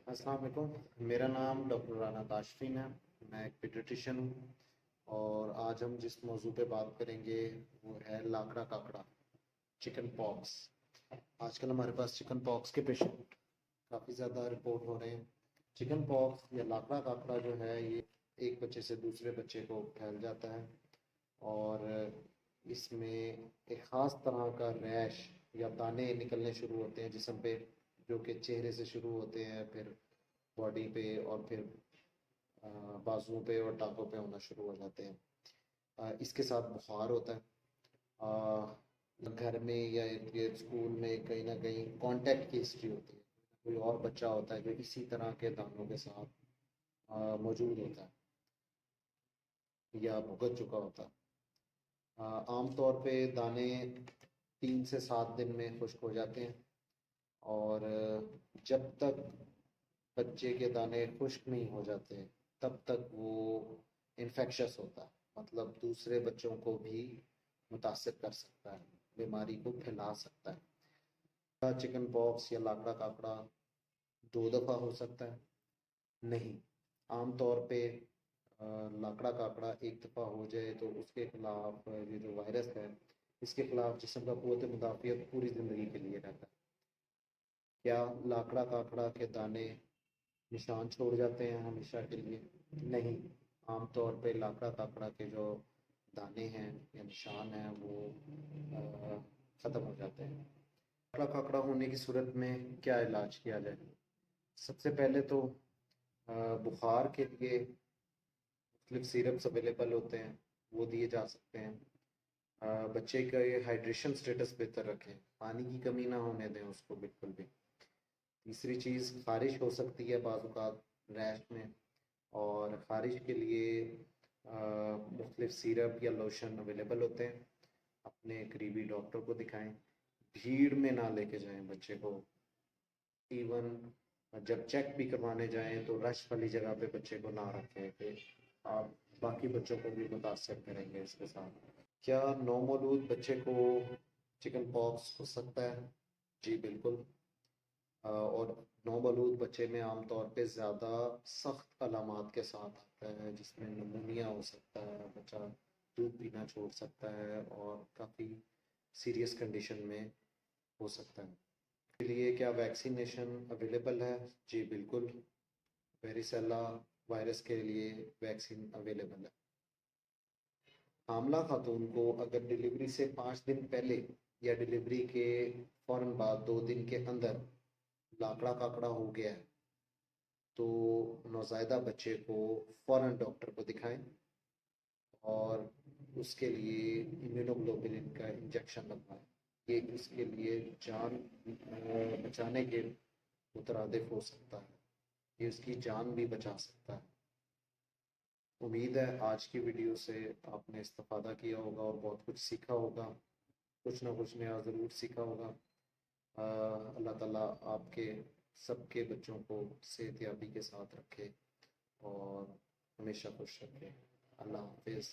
السلام علیکم، میرا نام ڈاکٹر رانا تاشفین ہے۔ میں ایک پیڈیٹیشین ہوں اور آج ہم جس موضوع پہ بات کریں گے وہ ہے لاکڑا کاکڑا، چکن پاکس۔ آج کل ہمارے پاس چکن پاکس کے پیشنٹ کافی زیادہ رپورٹ ہو رہے ہیں۔ چکن پاکس یا لاکڑا کاکڑا جو ہے یہ ایک بچے سے دوسرے بچے کو پھیل جاتا ہے اور اس میں ایک خاص طرح کا ریش یا دانے نکلنے شروع ہوتے ہیں جسم پہ، جو کہ چہرے سے شروع ہوتے ہیں، پھر باڈی پہ اور پھر بازوؤں پہ اور ٹانگوں پہ ہونا شروع ہو جاتے ہیں۔ اس کے ساتھ بخار ہوتا ہے۔ گھر میں یا اسکول میں کہیں نہ کہیں کانٹیکٹ کی ہسٹری ہوتی ہے، کوئی اور بچہ ہوتا ہے جو اسی طرح کے دانوں کے ساتھ موجود ہوتا ہے یا بھگت چکا ہوتا ہے۔ عام طور پہ دانے 3 سے 7 دن میں خشک ہو جاتے ہیں اور جب تک بچے کے دانے خشک نہیں ہو جاتے تب تک وہ انفیکشس ہوتا ہے، مطلب دوسرے بچوں کو بھی متاثر کر سکتا ہے، بیماری کو پھیلا سکتا ہے۔ چکن پاکس یا لاکڑا کاکڑا 2 دفعہ ہو سکتا ہے؟ نہیں، عام طور پہ لاکڑا کاکڑا ایک دفعہ ہو جائے تو اس کے خلاف یہ جو وائرس ہے اس کے خلاف جسم کا قوت مدافعت پوری زندگی کے لیے رہتا ہے۔ کیا لاکڑا کاکڑا کے دانے نشان چھوڑ جاتے ہیں ہمیشہ کے لیے؟ نہیں، عام طور پہ لاکڑا کاکڑا کے جو دانے ہیں یا نشان ہیں وہ ختم ہو جاتے ہیں۔ لاکڑا کاکڑا ہونے کی صورت میں کیا علاج کیا جائے؟ سب سے پہلے تو بخار کے لیے مختلف سیرپس اویلیبل ہوتے ہیں، وہ دیے جا سکتے ہیں۔ بچے کا یہ ہائیڈریشن سٹیٹس بہتر رکھیں، پانی کی کمی نہ ہونے دیں اس کو بالکل بھی۔ تیسری چیز، خارش ہو سکتی ہے بعض اوقات ریش میں، اور خارش کے لیے مختلف سیرپ یا لوشن اویلیبل ہوتے ہیں۔ اپنے قریبی ڈاکٹر کو دکھائیں، بھیڑ میں نہ لے کے جائیں بچے کو۔ ایون جب چیک بھی کروانے جائیں تو رش والی جگہ پہ بچے کو نہ رکھیں کہ آپ باقی بچوں کو بھی متاثر کریں گے اس کے ساتھ۔ کیا نومولود بچے کو چکن پاکس ہو سکتا ہے؟ جی بالکل۔ اور نومولود بچے میں عام طور پہ زیادہ سخت علامات کے ساتھ آتا ہے، جس میں نمونیا ہو سکتا ہے، بچہ دودھ پینا چھوڑ سکتا ہے اور کافی سیریس کنڈیشن میں ہو سکتا ہے۔ اس کے لیے کیا ویکسینیشن اویلیبل ہے؟ جی بالکل، ویریسیلا وائرس کے لیے ویکسین اویلیبل ہے۔ حاملہ خاتون کو اگر ڈلیوری سے 5 دن پہلے یا ڈلیوری کے فوراً بعد 2 دن کے اندر لاکڑا کاکڑا ہو گیا ہے تو نوزائیدہ بچے کو فوراً ڈاکٹر کو دکھائیں اور اس کے لیے امیونوگلوبولن کا انجیکشن لگوائیں۔ یہ اس کے لیے جان بچانے کے مترادف ہو سکتا ہے، یہ اس کی جان بھی بچا سکتا ہے۔ امید ہے آج کی ویڈیو سے آپ نے استفادہ کیا ہوگا اور بہت کچھ سیکھا ہوگا، کچھ نہ کچھ نیا ضرور سیکھا ہوگا۔ اللہ تعالیٰ آپ کے سب کے بچوں کو صحت یابی کے ساتھ رکھے اور ہمیشہ خوش رکھے۔ اللہ حافظ۔